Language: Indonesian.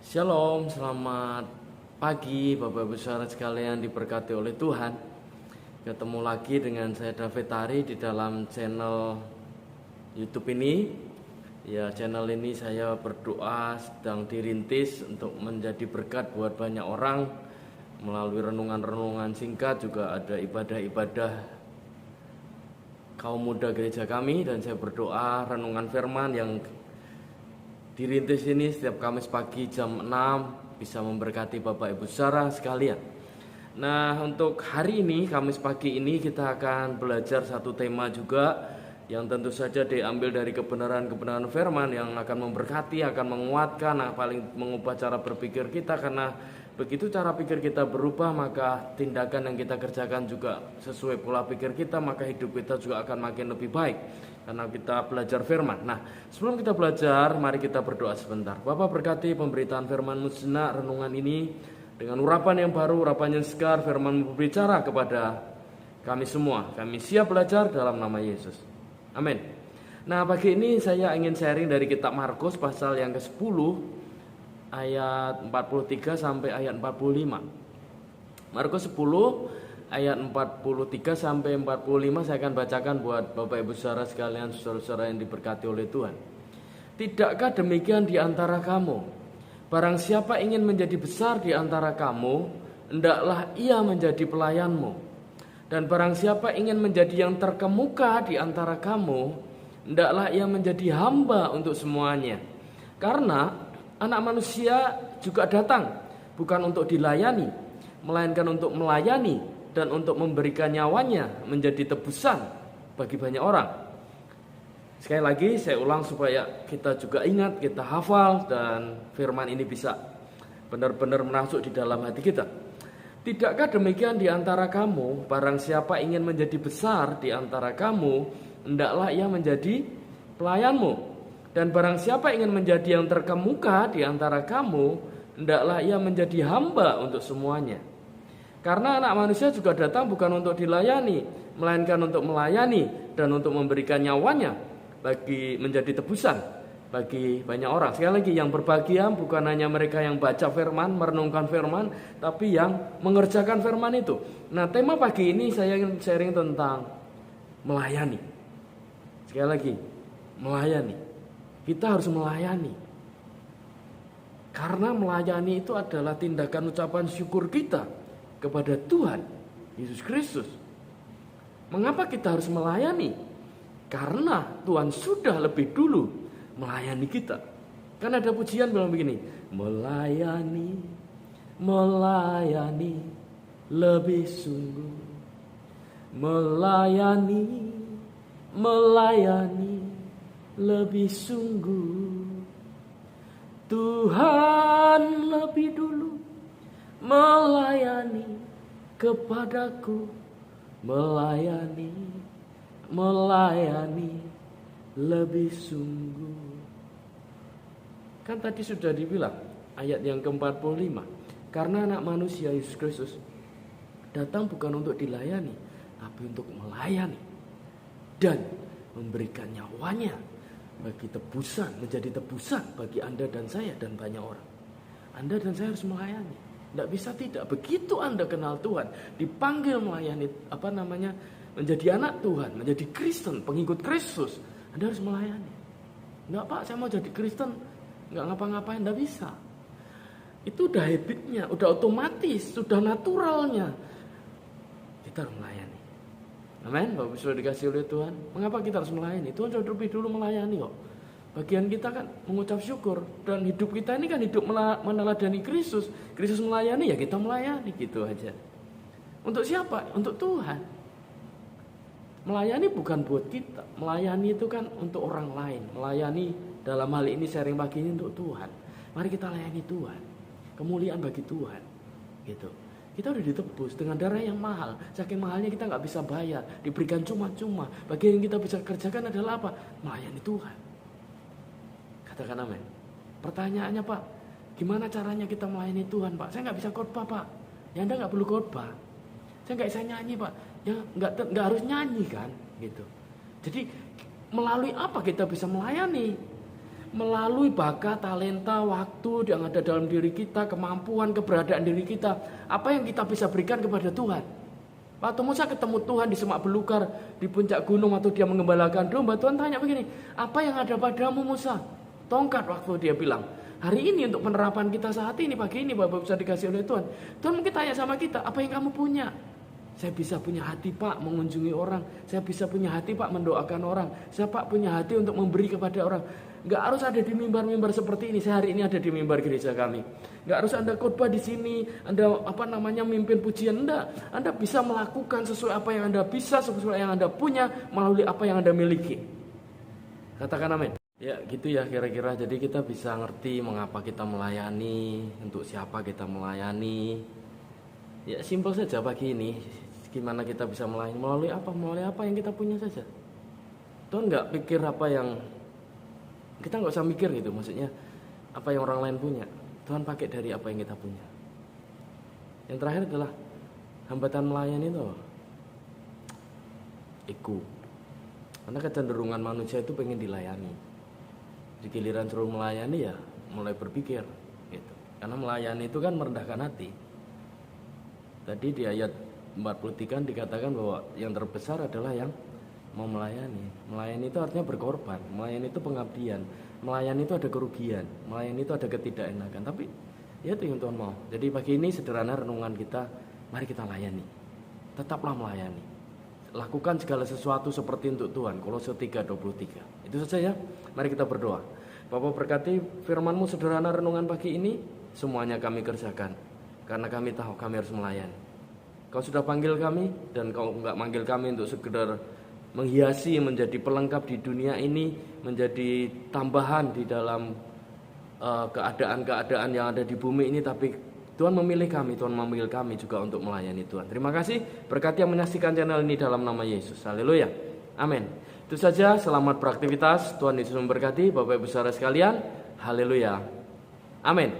Shalom, selamat pagi Bapak Ibu Saudara sekalian diberkati oleh Tuhan. Ketemu lagi dengan saya David Tari di dalam channel YouTube ini. Ya, channel ini saya berdoa sedang dirintis untuk menjadi berkat buat banyak orang. Melalui renungan-renungan singkat juga ada ibadah-ibadah kaum muda gereja kami. Dan saya berdoa renungan firman yang dirintis ini setiap Kamis pagi jam 6 bisa memberkati Bapak Ibu Saudara sekalian. Nah, untuk hari ini, Kamis pagi ini kita akan belajar satu tema juga yang tentu saja diambil dari kebenaran-kebenaran firman yang akan memberkati, akan menguatkan, paling mengubah cara berpikir kita. Karena begitu cara pikir kita berubah, maka tindakan yang kita kerjakan juga sesuai pola pikir kita, maka hidup kita juga akan makin lebih baik karena kita belajar firman. Nah, sebelum kita belajar, mari kita berdoa sebentar. Bapa, berkati pemberitaan firman-Mu sejenak renungan ini dengan urapan yang baru, urapan yang segar, firman-Mu berbicara kepada kami semua. Kami siap belajar dalam nama Yesus. Amin. Nah, pagi ini saya ingin sharing dari kitab Markus pasal yang ke-10 ayat 43 sampai ayat 45. Markus 10 ayat 43 sampai 45 saya akan bacakan buat Bapak Ibu Saudara sekalian, saudara-saudara yang diberkati oleh Tuhan. Tidakkah demikian di antara kamu? Barang siapa ingin menjadi besar di antara kamu, hendaklah ia menjadi pelayanmu. Dan barang siapa ingin menjadi yang terkemuka di antara kamu, hendaklah ia menjadi hamba untuk semuanya. Karena Anak Manusia juga datang bukan untuk dilayani, melainkan untuk melayani dan untuk memberikan nyawanya menjadi tebusan bagi banyak orang. Sekali lagi saya ulang supaya kita juga ingat, kita hafal, dan firman ini bisa benar-benar masuk di dalam hati kita. Tidakkah demikian di antara kamu? Barang siapa ingin menjadi besar di antara kamu, hendaklah ia menjadi pelayanmu. Dan barang siapa ingin menjadi yang terkemuka di antara kamu, hendaklah ia menjadi hamba untuk semuanya. Karena Anak Manusia juga datang bukan untuk dilayani, melainkan untuk melayani dan untuk memberikan nyawanya bagi menjadi tebusan bagi banyak orang. Sekali lagi, yang berbahagia bukan hanya mereka yang baca firman, merenungkan firman, tapi yang mengerjakan firman itu. Nah, tema pagi ini saya ingin sharing tentang melayani. Sekali lagi, melayani. Kita harus melayani. Karena melayani itu adalah tindakan ucapan syukur kita kepada Tuhan Yesus Kristus. Mengapa kita harus melayani? Karena Tuhan sudah lebih dulu melayani kita. Kan ada pujian bilang begini, melayani, melayani lebih sungguh, melayani, melayani lebih sungguh. Tuhan lebih dulu melayani kepadaku, melayani, melayani lebih sungguh. Kan tadi sudah dibilang ayat yang ke-45, karena Anak Manusia Yesus Kristus datang bukan untuk dilayani, tapi untuk melayani dan memberikan nyawanya bagi tebusan, menjadi tebusan bagi Anda dan saya dan banyak orang. Anda dan saya harus melayani. Tidak bisa tidak. Begitu Anda kenal Tuhan, dipanggil melayani, menjadi anak Tuhan, menjadi Kristen, pengikut Kristus, Anda harus melayani. Enggak, Pak, saya mau jadi Kristen, enggak ngapa-ngapain, enggak bisa. Itu udah habitnya, udah otomatis, sudah naturalnya. Kita harus melayani. Amin. Bapak sudah dikasih oleh Tuhan. Mengapa kita harus melayani? Tuhan sudah lebih dulu melayani kok. Bagian kita kan mengucap syukur, dan hidup kita ini kan hidup meneladani Kristus. Kristus melayani, ya kita melayani, gitu aja. Untuk siapa? Untuk Tuhan. Melayani bukan buat kita. Melayani itu kan untuk orang lain. Melayani dalam hal ini sharing pagi ini untuk Tuhan. Mari kita layani Tuhan. Kemuliaan bagi Tuhan. Gitu. Kita udah ditebus dengan darah yang mahal. Saking mahalnya kita gak bisa bayar. Diberikan cuma-cuma. Bagian yang kita bisa kerjakan adalah apa? Melayani Tuhan. Katakan amin. Pertanyaannya, Pak, gimana caranya kita melayani Tuhan, Pak? Saya gak bisa khotbah, Pak. Ya Anda gak perlu khotbah. Saya gak bisa nyanyi, Pak. Ya gak harus nyanyi kan, gitu. Jadi melalui apa kita bisa melayani? melalui bakat, talenta, waktu yang ada dalam diri kita, kemampuan, keberadaan diri kita, apa yang kita bisa berikan kepada Tuhan. Waktu Musa ketemu Tuhan di semak belukar, di puncak gunung, atau dia mengembalakan domba, Tuhan tanya begini, apa yang ada padamu Musa? Tongkat. Waktu dia bilang, hari ini untuk penerapan kita saat ini, pagi ini Bapak bisa dikasih oleh Tuhan. Tuhan mungkin tanya sama kita, apa yang kamu punya? Saya bisa punya hati Pak mengunjungi orang. Saya bisa punya hati Pak mendoakan orang. Saya Pak punya hati untuk memberi kepada orang. Gak harus ada di mimbar-mimbar seperti ini. Saya hari ini ada di mimbar gereja kami. Gak harus Anda khotbah di sini, Anda mimpin pujian. Enggak. Anda bisa melakukan sesuai apa yang Anda bisa, sesuai yang Anda punya, melalui apa yang Anda miliki. Katakan amin. Ya gitu ya kira-kira. Jadi kita bisa ngerti mengapa kita melayani, untuk siapa kita melayani. Ya simpel saja pagi ini. Gimana kita bisa melayani, melalui apa yang kita punya saja. Tuhan nggak pikir apa yang kita nggak usah mikir gitu, maksudnya apa yang orang lain punya. Tuhan pakai dari apa yang kita punya. Yang terakhir adalah hambatan melayani itu ego. Karena kecenderungan manusia itu pengen dilayani. Di giliran suruh melayani ya mulai berpikir gitu. Karena melayani itu kan merendahkan hati. Tadi di ayat 43 dikatakan bahwa yang terbesar adalah yang mau melayani. Melayani itu artinya berkorban. Melayani itu pengabdian. Melayani itu ada kerugian. Melayani itu ada ketidakenakan. Tapi ya itu yang Tuhan mau. Jadi pagi ini sederhana renungan kita, mari kita layani. Tetaplah melayani. Lakukan segala sesuatu seperti untuk Tuhan. Kolose 3:23. Itu saja ya. Mari kita berdoa. Bapa berkati firman-Mu sederhana renungan pagi ini, semuanya kami kerjakan. Karena kami tahu kami harus melayani. Kau sudah panggil kami dan Kau enggak manggil kami untuk sekedar menghiasi, menjadi pelengkap di dunia ini, menjadi tambahan di dalam keadaan-keadaan yang ada di bumi ini, tapi Tuhan memilih kami, Tuhan memanggil kami juga untuk melayani Tuhan. Terima kasih, berkati yang menyaksikan channel ini dalam nama Yesus. Haleluya. Amin. Itu saja, selamat beraktivitas. Tuhan Yesus memberkati Bapak Ibu Saudara sekalian. Haleluya. Amin.